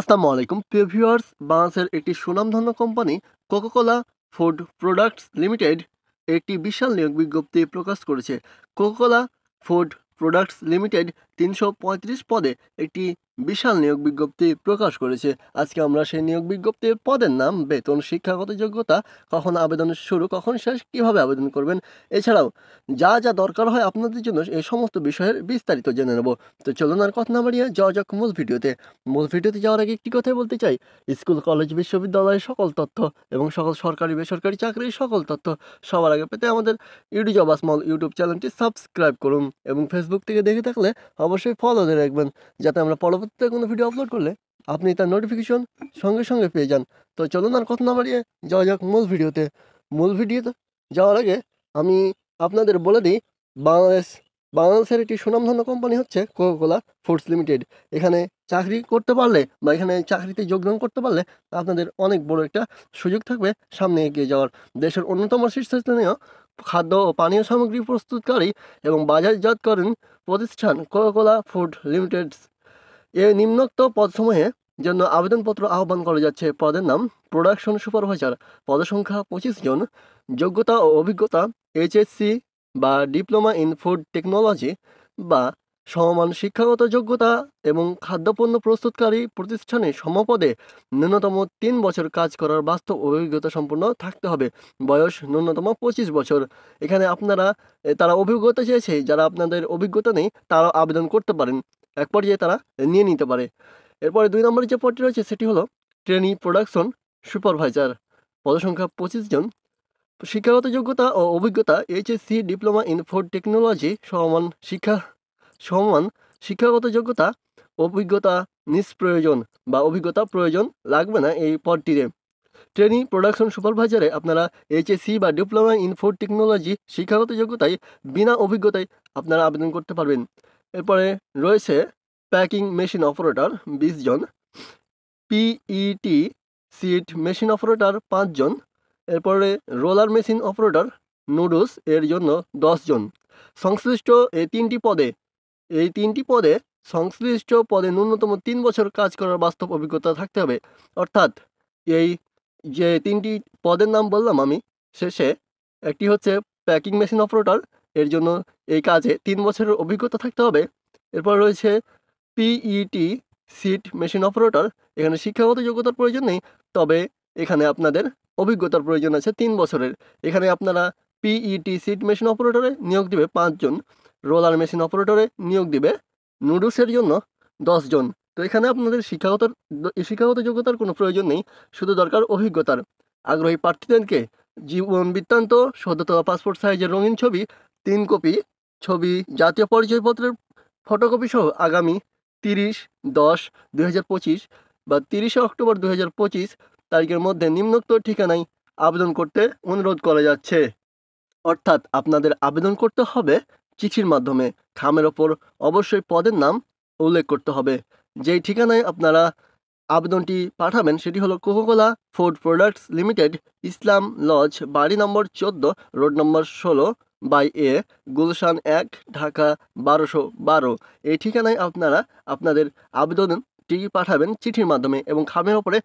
আসসালামু আলাইকুম প্রিয় ভিউয়ার্স। বাংলাদেশের একটি সুনামধন্য company Coca Cola food products limited একটি বিশাল নিয়োগ বিজ্ঞপ্তি প্রকাশ করেছে। কোকাকোলা ফুড প্রোডাক্টস লিমিটেড ৩৩৫ পদে একটি বিশাল নিয়োগ বিজ্ঞপ্তি প্রকাশ করেছে। আজকে আমরা সেই নিয়োগ বিজ্ঞপ্তির পদের নাম, বেতন, শিক্ষাগত যোগ্যতা, কখন আবেদনের শুরু, কখন শেষ, কীভাবে আবেদন করবেন, এছাড়াও যা যা দরকার হয় আপনাদের জন্য এই সমস্ত বিষয়ের বিস্তারিত জেনে নেব। তো চলুন আর কথা না বাড়িয়ে যাওয়া যাক মূল ভিডিওতে যাওয়ার আগে একটি কথাই বলতে চাই। স্কুল, কলেজ, বিশ্ববিদ্যালয়ের সকল তথ্য এবং সকল সরকারি বেসরকারি চাকরির সকল তথ্য সবার আগে পেতে আমাদের ইউডি জব স্মল ইউটিউব চ্যানেলটি সাবস্ক্রাইব করুন এবং ফেসবুক থেকে দেখে থাকলে অবশ্যই ফলো দিয়ে রাখবেন, যাতে আমরা পরবর্তীতে কোনো ভিডিও আপলোড করলে আপনি তার নোটিফিকেশন সঙ্গে সঙ্গে পেয়ে যান। তো চলুন আর কথা না বাড়িয়ে যাওয়া যাক মূল ভিডিওতে যাওয়ার আগে আমি আপনাদের বলে দিই, বাংলাদেশের একটি সুনামধন্য কোম্পানি হচ্ছে কোকাকোলা ফুডস লিমিটেড। এখানে চাকরি করতে পারলে বা এখানে চাকরিতে যোগদান করতে পারলে আপনাদের অনেক বড় একটা সুযোগ থাকবে সামনে এগিয়ে যাওয়ার। দেশের অন্যতম শীর্ষস্থানীয় খাদ্য ও পানীয় সামগ্রী প্রস্তুতকারী এবং বাজারজাতকরণ প্রতিষ্ঠান কোকাকোলা ফুড লিমিটেড এর নিম্নোক্ত পদসমূহে জন্য আবেদনপত্র আহ্বান করা যাচ্ছে। পদের নাম প্রোডাকশন সুপারভাইজার, পদসংখ্যা 25 জন, যোগ্যতা ও অভিজ্ঞতা এইচএসসি বা ডিপ্লোমা ইন ফুড টেকনোলজি বা সমমান শিক্ষাগত যোগ্যতা এবং খাদ্যপণ্য প্রস্তুতকারী প্রতিষ্ঠানে সমপদে ন্যূনতম 3 বছর কাজ করার বাস্তব অভিজ্ঞতা সম্পন্ন থাকতে হবে। বয়স ন্যূনতম 25 বছর। এখানে তারা অভিজ্ঞতা চেয়েছে, যারা আপনাদের অভিজ্ঞতা নেই তারাও আবেদন করতে পারেন, এক পর্যায়ে তারা নিয়ে নিতে পারে। এরপরে 2 নম্বরের যে পদটি রয়েছে সেটি হলো ট্রেনি প্রোডাকশন সুপারভাইজার, পদসংখ্যা 25 জন, শিক্ষাগত যোগ্যতা ও অভিজ্ঞতা HSC diploma in food technology সমান শিক্ষাগত যোগ্যতা, অভিজ্ঞতা নিষ্প্রয়োজন বা অভিজ্ঞতা প্রয়োজন লাগবে না এই পদটিতে। ট্রেনি প্রোডাকশন সুপারভাইজারে আপনারা এইচএসসি বা ডিপ্লোমা ইন ফুড টেকনোলজি শিক্ষাগত যোগ্যতায় বিনা অভিজ্ঞতায় আপনারা আবেদন করতে পারবেন। এরপরে রয়েছে প্যাকিং মেশিন অপারেটর 20 জন, পিইটি সিট মেশিন অপারেটর 5 জন, এরপরে রোলার মেশিন অপারেটর নুডলস এর জন্য 10 জন। সংশ্লিষ্ট এই তিনটি পদে সংশ্লিষ্ট পদে ন্যূনতম 3 বছর কাজ করার বাস্তব অভিজ্ঞতা থাকতে হবে। অর্থাৎ এই যে 3টি পদের নাম বললাম আমি শেষে, একটি হচ্ছে প্যাকিং মেশিন অপারেটর, এর জন্য এই কাজে 3 বছরের অভিজ্ঞতা থাকতে হবে। এরপর রয়েছে পিইটি সিট মেশিন অপারেটর, এখানে শিক্ষাগত যোগ্যতার প্রয়োজন নেই, তবে এখানে আপনাদের অভিজ্ঞতার প্রয়োজন আছে 3 বছরের। এখানে আপনারা পিইটি সিট মেশিন অপারেটরে নিয়োগ দিবে 5 জন, রোলার মেশিন অপারেটরে নিয়োগ দিবে নুডলসের জন্য 10 জন। তো এখানে আপনাদের শিক্ষাগত যোগ্যতার কোনো প্রয়োজন নেই, শুধু দরকার অভিজ্ঞতার। আগ্রহী প্রার্থীদেরকে জীবন বৃত্তান্ত, সদ্যতম পাসপোর্ট সাইজের রঙিন ছবি 3 কপি, ছবি, জাতীয় পরিচয়পত্রের ফটোকপি সহ আগামী 30/10/2025 বা 30শে অক্টোবর 2025 তারিখের মধ্যে নিম্নোক্ত ঠিকানায় আবেদন করতে অনুরোধ করা যাচ্ছে। অর্থাৎ আপনাদের আবেদন করতে হবে চিঠির মাধ্যমে। খামের ওপর অবশ্যই পদের নাম উল্লেখ করতে হবে। যেই ঠিকানায় আপনারা আবেদনটি পাঠাবেন সেটি হলো কোকাকোলা ফুড প্রোডাক্টস লিমিটেড, ইসলাম লজ, বাড়ি নম্বর 14, road number 16/A, Gulshan 1, Dhaka 1212। এই ঠিকানায় আপনারা আপনাদের আবেদনটি পাঠাবেন চিঠির মাধ্যমে এবং খামের ওপরে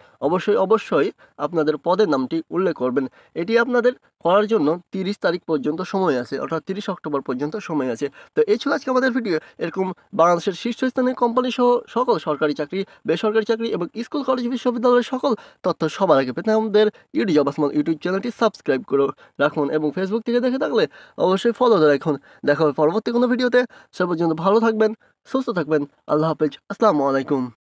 অবশ্যই আপনাদের পদের নামটি উল্লেখ করবেন। এটি আপনাদের করার জন্য 30 তারিখ পর্যন্ত সময় আছে, অর্থাৎ 30 অক্টোবর পর্যন্ত সময় আছে। তো এই ছিল আজকে আমাদের ভিডিও। এরকম বাংলাদেশের শীর্ষস্থানীয় কোম্পানি সহ সকল সরকারি চাকরি, বেসরকারি চাকরি এবং স্কুল, কলেজ, বিশ্ববিদ্যালয়ের সকল তথ্য সবার আগে পেতে আমাদের ইউডি জব স্মল ইউটিউব চ্যানেলটি সাবস্ক্রাইব করে রাখুন এবং ফেসবুক থেকে দেখে থাকলে অবশ্যই ফলো দিয়ে রাখুন। দেখা হবে পরবর্তী কোনো ভিডিওতে। সে পর্যন্ত ভালো থাকবেন, সুস্থ থাকবেন। আল্লাহ হাফেজ। আসসালামু আলাইকুম।